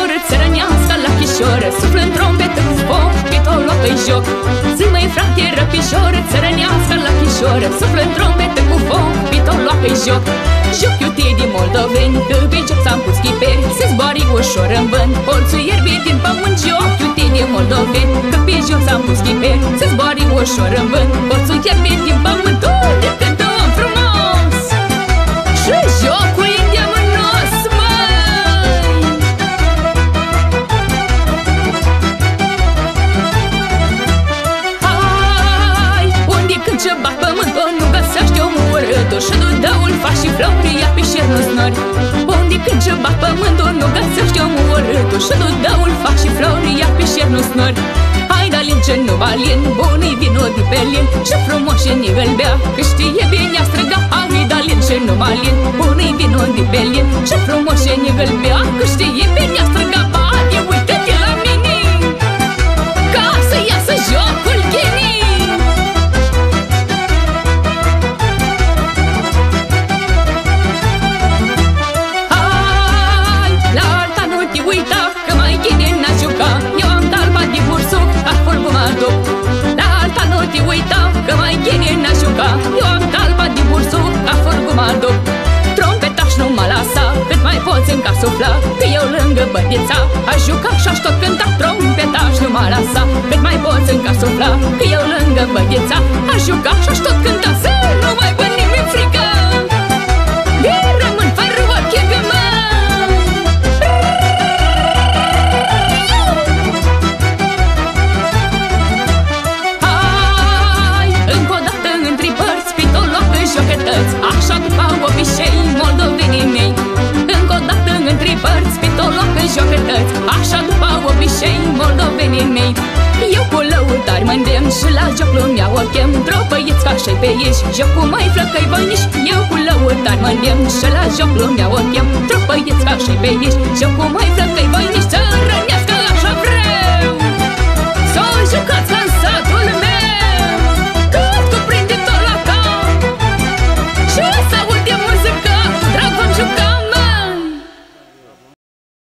pișoră țărănească la chișoră, suflă în trompetă cu foc, pitolocă-i joc. Zi măi frate, răpișoră țărănească la chișoră, suflă în trompetă cu foc, pitolocă-i joc. Joc iute din moldoveni, că pe joc s-am pus chiperi, se zboare ușor în vânt, polțul ierbe din pământ. Joc iute din moldoveni, că pe joc s-am pus chiperi, se zboare ușor în vânt, polțul ierbe din pământ. Unde cântăm frumos și jocul e îndeamânos, măi! Hai, unde când ce bat pământul, nu găsește omul urâtul, și du dăul faci și flori, ia pe șer nu snori. Unde când ce bat pământul, nu găsește omul urâtul, și du dăul faci și flori, ia pe șer nu snori. Hai, Dalin, ce nu valin, bunii vinul de pe lin, și frumos și nigălbea, că știe bine a străga. Hai, Dalin, ce nu valin, bunii vinul de pe lin, și frumos și nigălbea, că știe bine a străga. Bate, uite-te la mine, ca să iasă jocul ghinii. Hai, la alta nu te uita, că mai ghine n-a juca. Eu am talpa de bursuc, a fulgul mă duc. La alta nu te uita, că mai ghine n-a juca. Eu am talpa de bursuc, a fulgul mă duc. Trompetaș nu mă lasa, cât mai poți înca sufla, că eu lângă bădița aș juca și-aș tot cânta. Trompetaș nu mă lasa, cât mai poți înca sufla, că eu lângă bădița aș juca și-aș tot cânta. Să nu mai văd nimic frică, de rămân fără ochi gămă. Hai, încă o dată între părți, pitolocă jocătăți, așa după obișei moldovenii mei. Încă o dată între părți, pitolocă jocătăți, așa după obișei moldovenii mei. Eu cu lăutari mă îndemn și la joc lumea o chem, tropăiți ca și-i pe ești, jocul mai flăcăi voiniși. Eu cu lăutari mă îndemn și la joc lumea o chem, tropăiți ca și-i pe ești, jocul mai flăcăi